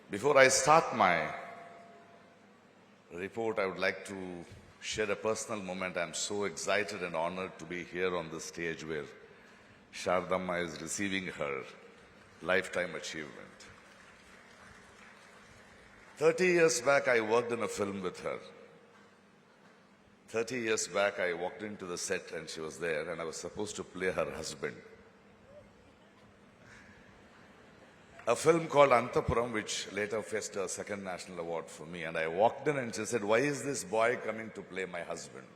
Before I start my report, I would like to share a personal moment. I'm so excited and honored to be here on the stage where Shardamma is receiving her lifetime achievement. 30 years back, I worked in a film with her. 30 years back, I walked into the set and she was there, and I was supposed to play her husband. A film called Antapuram, which later fetched a second national award for me. And I walked in and she said, "Why is this boy coming to play my husband?"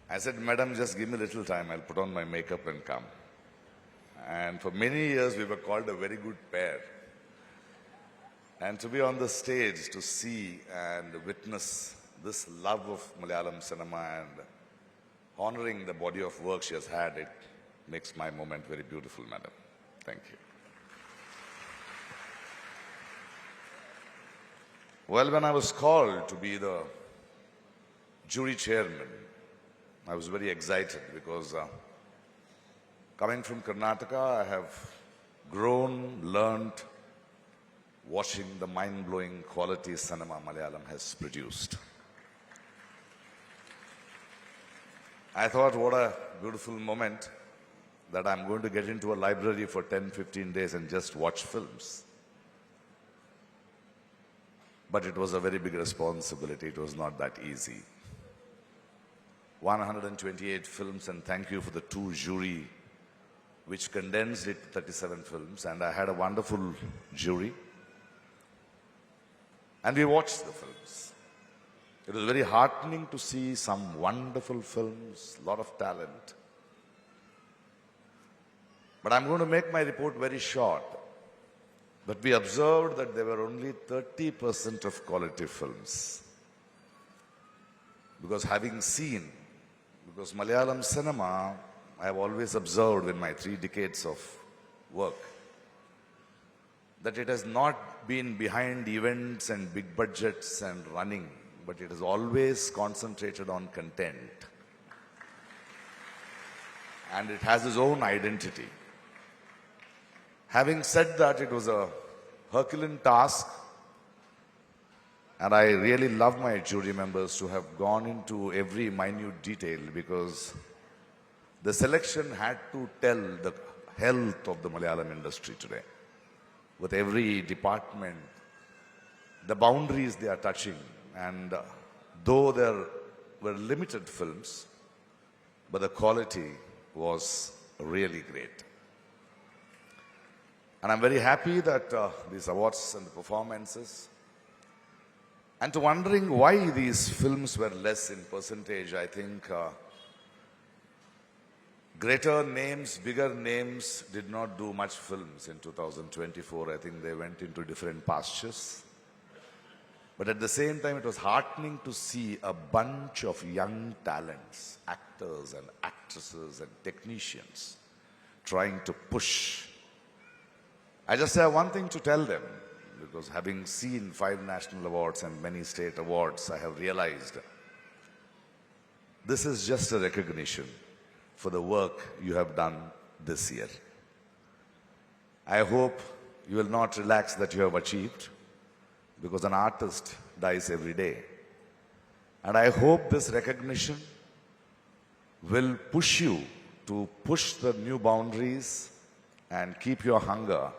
I said, "Madam, just give me a little time. I'll put on my makeup and come." And for many years, we were called a very good pair. And to be on the stage, to see and witness this love of Malayalam cinema and honoring the body of work she has had, it makes my moment very beautiful, madam. Thank you. Well, when I was called to be the jury chairman, I was very excited because coming from Karnataka, I have grown, learned, watching the mind-blowing quality cinema Malayalam has produced. I thought, what a beautiful moment that I'm going to get into a library for 10, 15 days and just watch films. But it was a very big responsibility. It was not that easy. 128 films, and thank you for the two jury which condensed it to 37 films. And I had a wonderful jury. And we watched the films. It was very heartening to see some wonderful films, a lot of talent. But I'm going to make my report very short. But we observed that there were only 30% of quality films. Because Malayalam cinema, I have always observed in my 3 decades of work, that it has not been behind events and big budgets and running, but it has always concentrated on content. And it has its own identity. Having said that, it was a Herculean task, and I really love my jury members to have gone into every minute detail, because the selection had to tell the health of the Malayalam industry today. With every department, the boundaries they are touching, and though there were limited films, but the quality was really great. And I'm very happy that these awards and the performances, and to wondering why these films were less in percentage, I think greater names, bigger names did not do much films in 2024. I think they went into different pastures. But at the same time, it was heartening to see a bunch of young talents, actors and actresses and technicians trying to push. I just have one thing to tell them, because having seen 5 national awards and many state awards, I have realized this is just a recognition for the work you have done this year. I hope you will not relax that you have achieved, because an artist dies every day. And I hope this recognition will push you to push the new boundaries and keep your hunger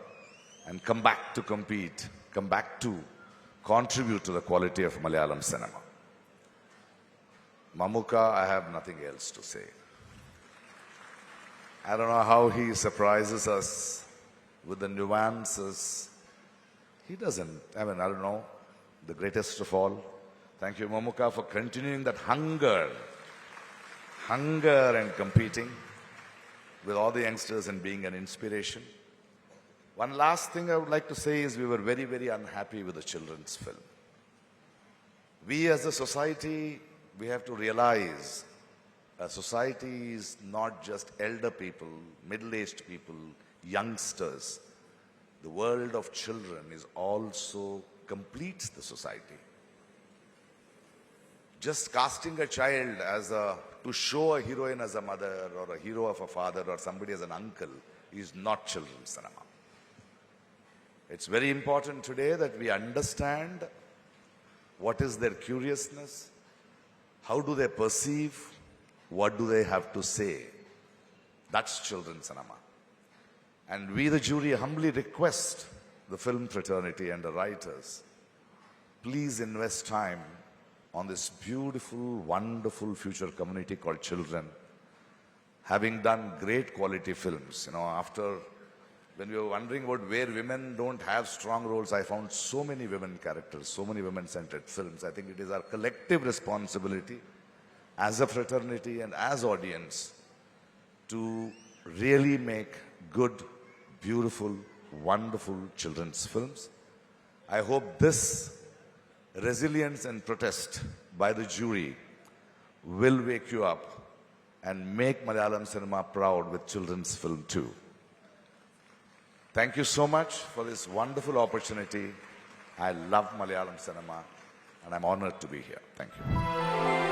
and come back to compete, come back to contribute to the quality of Malayalam cinema. Mammootty, I have nothing else to say. I don't know how he surprises us with the nuances. He doesn't, I don't know, the greatest of all. Thank you, Mammootty, for continuing that hunger and competing with all the youngsters and being an inspiration. One last thing I would like to say is we were very, very unhappy with the children's film. We as a society, we have to realize a society is not just elder people, middle-aged people, youngsters. The world of children is also completes the society. Just casting a child as to show a heroine as a mother or a hero of a father or somebody as an uncle is not children's cinema. It's very important today that we understand what is their curiousness, how do they perceive, what do they have to say. That's children's cinema. And we, the jury, humbly request the film fraternity and the writers, please invest time on this beautiful, wonderful future community called children, having done great quality films. After, when we were wondering about where women don't have strong roles, I found so many women characters, so many women-centered films. I think it is our collective responsibility as a fraternity and as audience to really make good, beautiful, wonderful children's films. I hope this resilience and protest by the jury will wake you up and make Malayalam cinema proud with children's film too. Thank you so much for this wonderful opportunity. I love Malayalam cinema and I'm honored to be here. Thank you.